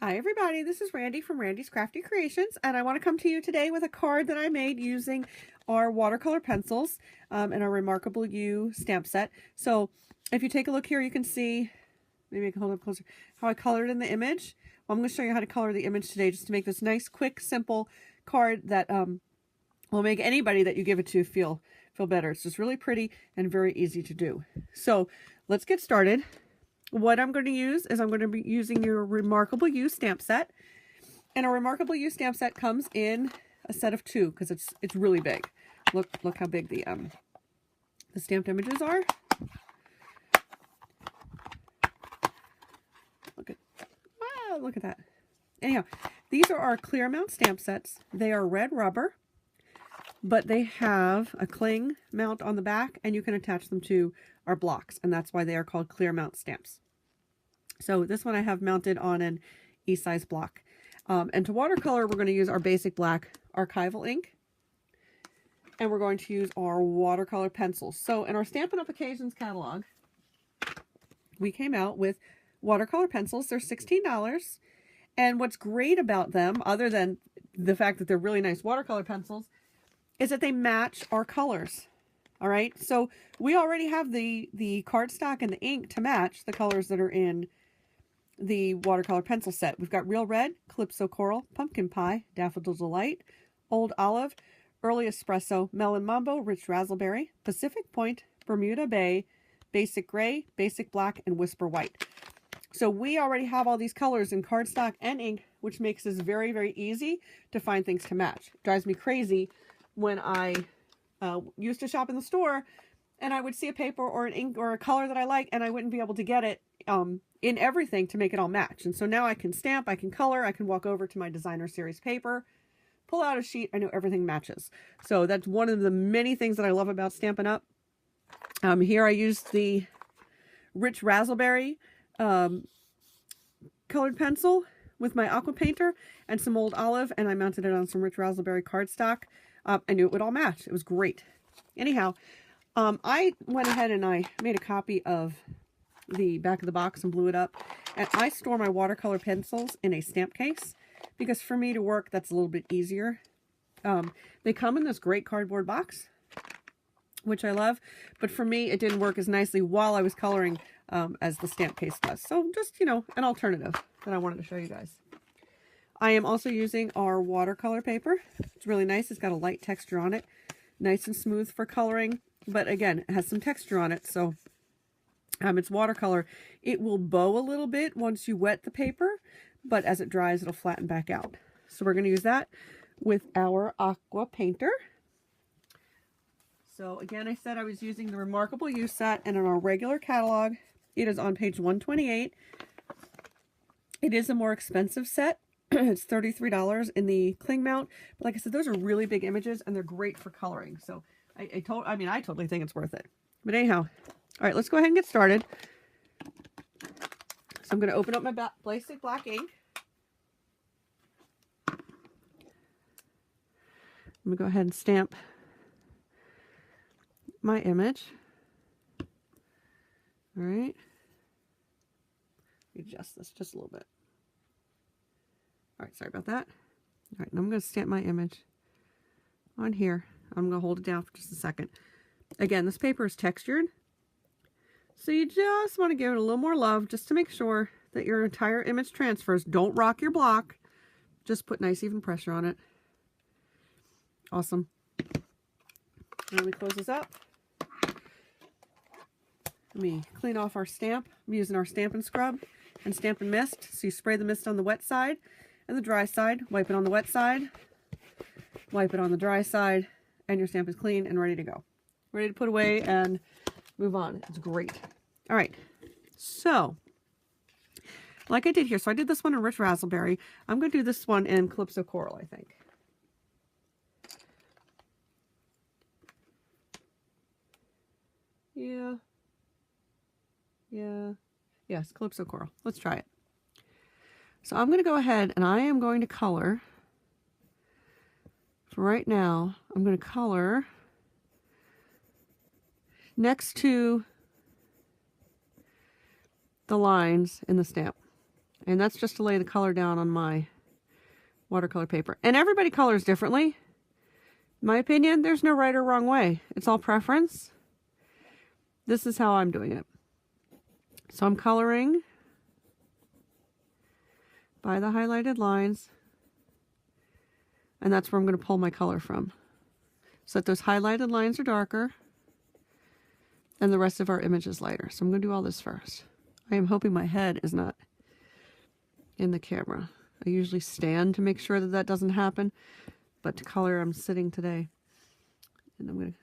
Hi everybody, this is Randy from Randy's Crafty Creations, and I want to come to you today with a card that I made using our watercolor pencils and our Remarkable You stamp set. So if you take a look here, you can see, maybe I can hold it closer, how I colored in the image. Well, I'm going to show you how to color the image today just to make this nice, quick, simple card that will make anybody that you give it to feel better. It's just really pretty and very easy to do. So let's get started. What I'm going to use is I'm going to be using your Remarkable You stamp set. And a Remarkable You stamp set comes in a set of 2 because it's really big. Look how big the stamped images are. Look at that. Anyhow, these are our clear mount stamp sets. They are red rubber, but they have a cling mount on the back, and you can attach them to our blocks, and that's why they are called clear mount stamps. So this one I have mounted on an E-size block. And to watercolor, we're going to use our basic black archival ink, and we're going to use our watercolor pencils. So in our Stampin' Up! Occasions catalog, we came out with watercolor pencils. They're $16. And what's great about them, other than the fact that they're really nice watercolor pencils, is that they match our colors. All right, so we already have the cardstock and the ink to match the colors that are in the watercolor pencil set. We've got Real Red, Calypso Coral, Pumpkin Pie, Daffodil Delight, Old Olive, Early Espresso, Melon Mambo, Rich Razzleberry, Pacific Point, Bermuda Bay, Basic Gray, Basic Black, and Whisper White. So we already have all these colors in cardstock and ink, which makes this very, very easy to find things to match. It drives me crazy when I used to shop in the store and I would see a paper or an ink or a color that I like and I wouldn't be able to get it in everything to make it all match. And so now I can stamp, I can color, I can walk over to my designer series paper, pull out a sheet, I know everything matches. So that's one of the many things that I love about Stampin' Up. Here I used the Rich Razzleberry colored pencil with my aqua painter and some Old Olive, and I mounted it on some Rich Razzleberry cardstock. I knew it would all match. It was great. Anyhow, I went ahead and I made a copy of the back of the box and blew it up. And I store my watercolor pencils in a stamp case because for me to work, that's a little bit easier. They come in this great cardboard box, which I love. But for me, it didn't work as nicely while I was coloring as the stamp case does. So just, you know, an alternative that I wanted to show you guys. I am also using our watercolor paper. It's really nice. It's got a light texture on it. Nice and smooth for coloring. But again, it has some texture on it. So it's watercolor. It will bow a little bit once you wet the paper. But as it dries, it'll flatten back out. So we're going to use that with our aqua painter. So again, I said I was using the Remarkable You set, and in our regular catalog, it is on page 128. It is a more expensive set. It's $33 in the cling mount. But like I said, those are really big images, and they're great for coloring. So I totally think it's worth it. But anyhow, all right, let's go ahead and get started. So I'm going to open up my basic black ink. I'm going to go ahead and stamp my image. All right. Adjust this just a little bit. All right, sorry about that. All right, now I'm going to stamp my image on here. I'm going to hold it down for just a second. Again, this paper is textured, so you just want to give it a little more love just to make sure that your entire image transfers. Don't rock your block. Just put nice even pressure on it. Awesome. Let me close this up. Let me clean off our stamp. I'm using our Stampin' Scrub and Stampin' Mist. So you spray the mist on the wet side and the dry side. Wipe it on the wet side. Wipe it on the dry side. And your stamp is clean and ready to go. Ready to put away and move on. It's great. All right. So, like I did here. So I did this one in Rich Razzleberry. I'm going to do this one in Calypso Coral, I think. Yes, Calypso Coral. Let's try it. So I'm going to go ahead and I am going to color. For right now, I'm going to color next to the lines in the stamp. And that's just to lay the color down on my watercolor paper. And everybody colors differently. In my opinion, there's no right or wrong way. It's all preference. This is how I'm doing it. So I'm coloring by the highlighted lines. And that's where I'm going to pull my color from. So that those highlighted lines are darker and the rest of our image is lighter. So I'm going to do all this first. I am hoping my head is not in the camera. I usually stand to make sure that that doesn't happen, but to color I'm sitting today. And I'm going to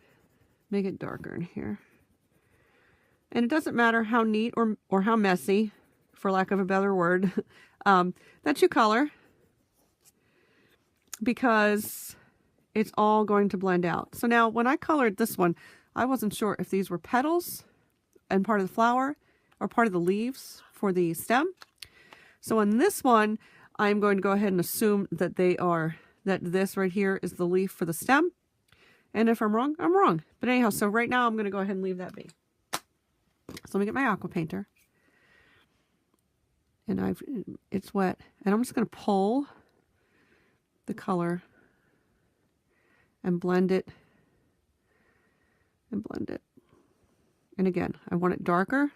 make it darker in here. And it doesn't matter how neat or how messy, for lack of a better word, that you color, because it's all going to blend out. So now when I colored this one, I wasn't sure if these were petals and part of the flower or part of the leaves for the stem. So on this one, I'm going to go ahead and assume that that this right here is the leaf for the stem. And if I'm wrong, I'm wrong. But anyhow, so right now I'm going to go ahead and leave that be. So let me get my aqua painter. And it's wet. And I'm just going to pull the color and blend it. And blend it. And again, I want it darker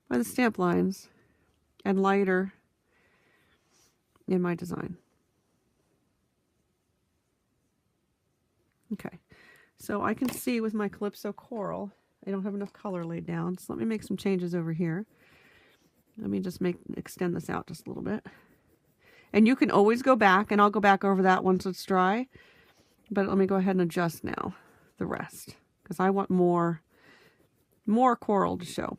by the stamp lines and lighter in my design. Okay, so I can see with my Calypso Coral, I don't have enough color laid down, so let me make some changes over here. Let me just extend this out just a little bit. And you can always go back, and I'll go back over that once it's dry, but let me go ahead and adjust now the rest, because I want more coral to show.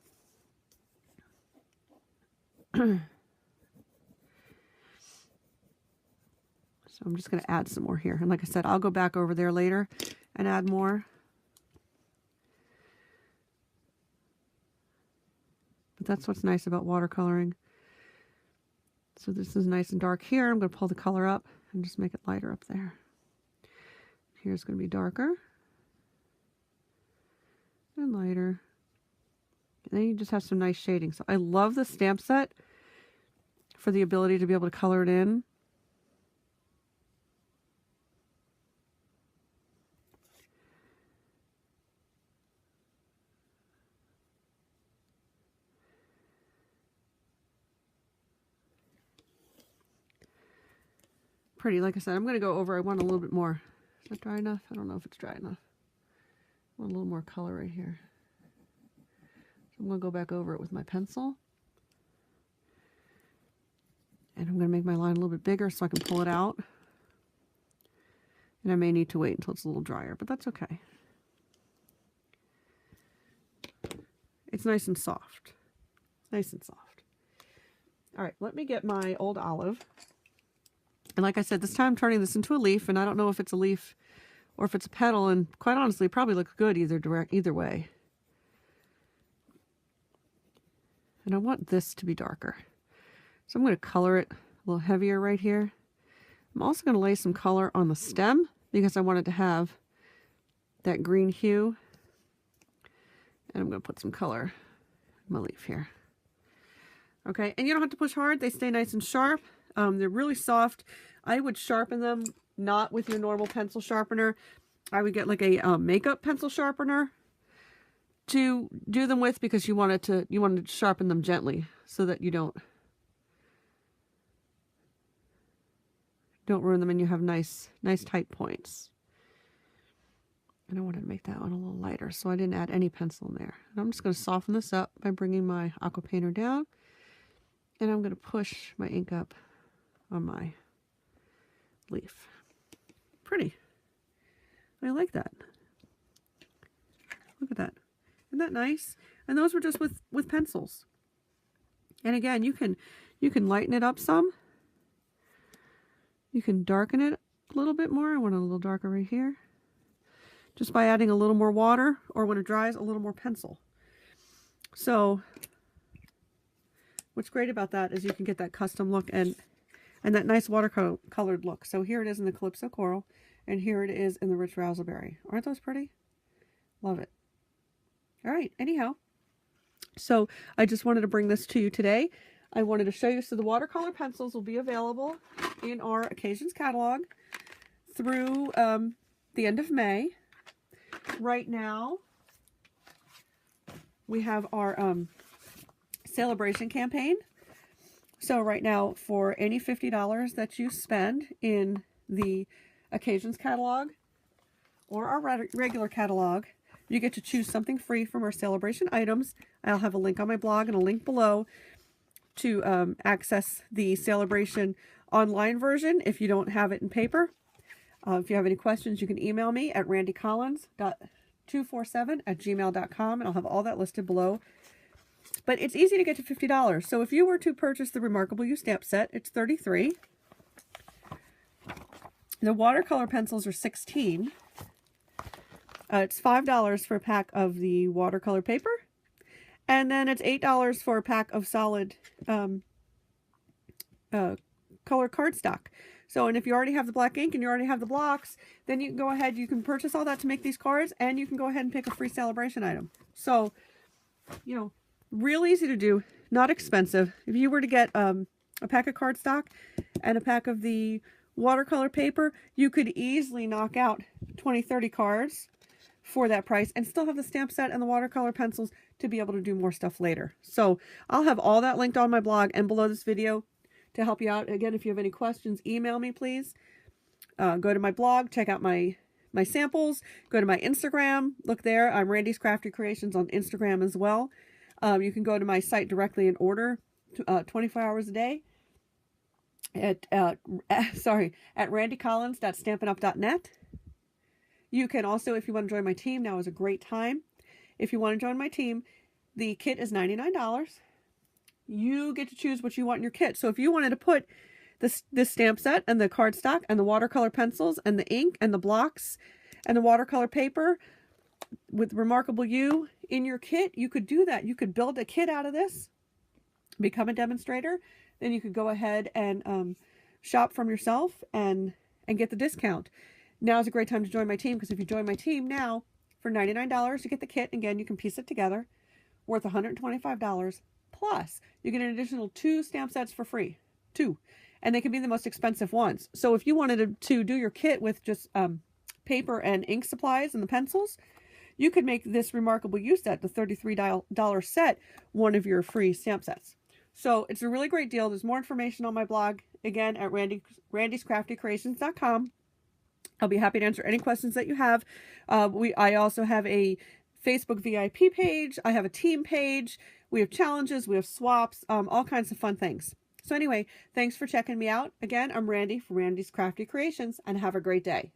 So I'm just going to add some more here. And like I said, I'll go back over there later and add more. But that's what's nice about watercoloring. So this is nice and dark here. I'm going to pull the color up and just make it lighter up there. Here's going to be darker and lighter. And then you just have some nice shading. So I love the stamp set for the ability to be able to color it in. Pretty. Like I said, I'm going to go over. I want a little bit more. Is that dry enough? I don't know if it's dry enough. I want a little more color right here. So I'm going to go back over it with my pencil. And I'm going to make my line a little bit bigger so I can pull it out. And I may need to wait until it's a little drier, but that's okay. It's nice and soft. Nice and soft. All right, let me get my old olive. And like I said, this time I'm turning this into a leaf, and I don't know if it's a leaf or if it's a petal, and quite honestly, it probably looks good either way. And I want this to be darker. So I'm going to color it a little heavier right here. I'm also going to lay some color on the stem because I want it to have that green hue. And I'm going to put some color in my leaf here. Okay, and you don't have to push hard. They stay nice and sharp. They're really soft. I would sharpen them not with your normal pencil sharpener. I would get like a makeup pencil sharpener to do them with, because you wanted to sharpen them gently so that you don't ruin them and you have nice tight points. And I wanted to make that one a little lighter, so I didn't add any pencil in there. And I'm just going to soften this up by bringing my aqua painter down, and I'm going to push my ink up on my leaf. Pretty. I like that. Look at that. Isn't that nice? And those were just with pencils. And again, you can lighten it up some. You can darken it a little bit more. I want it a little darker right here. Just by adding a little more water, or when it dries, a little more pencil. So what's great about that is you can get that custom look and that nice watercolored look. So here it is in the Calypso Coral, and here it is in the Rich Razzleberry. Aren't those pretty? Love it. All right, anyhow, so I just wanted to bring this to you today. I wanted to show you. So the watercolor pencils will be available in our occasions catalog through the end of May. Right now, we have our celebration campaign. So right now, for any $50 that you spend in the occasions catalog or our regular catalog, you get to choose something free from our celebration items. I'll have a link on my blog and a link below to access the celebration online version if you don't have it in paper. If you have any questions, you can email me at randycollins.247@gmail.com, and I'll have all that listed below. But it's easy to get to $50. So if you were to purchase the Remarkable You stamp set, it's $33. The watercolor pencils are $16. It's $5 for a pack of the watercolor paper. And then it's $8 for a pack of solid color cardstock. So, and if you already have the black ink and you already have the blocks, then you can go ahead, you can purchase all that to make these cards, and you can go ahead and pick a free celebration item. So, you know, real easy to do, not expensive. If you were to get a pack of cardstock and a pack of the watercolor paper, you could easily knock out 20, 30 cards for that price and still have the stamp set and the watercolor pencils to be able to do more stuff later. So I'll have all that linked on my blog and below this video to help you out. Again, if you have any questions, email me, please. Go to my blog, check out my samples, go to my Instagram, look there. I'm Randy's Crafty Creations on Instagram as well. You can go to my site directly and order 24 hours a day at randycollins.stampinup.net. You can also, if you want to join my team, now is a great time. If you want to join my team, the kit is $99. You get to choose what you want in your kit. So if you wanted to put this stamp set and the cardstock and the watercolor pencils and the ink and the blocks and the watercolor paper with Remarkable You in your kit, you could do that. You could build a kit out of this, become a demonstrator, then you could go ahead and shop from yourself and get the discount. Now is a great time to join my team, because if you join my team now for $99, you get the kit. Again, you can piece it together, worth $125. Plus, you get an additional 2 stamp sets for free. 2. And they can be the most expensive ones. So if you wanted to do your kit with just paper and ink supplies and the pencils, you could make this Remarkable You set, the $33 set, one of your free stamp sets. So it's a really great deal. There's more information on my blog, again, at randyscraftycreations.com. I'll be happy to answer any questions that you have. I also have a Facebook VIP page. I have a team page. We have challenges. We have swaps, all kinds of fun things. So anyway, thanks for checking me out. Again, I'm Randy from Randy's Crafty Creations, and have a great day.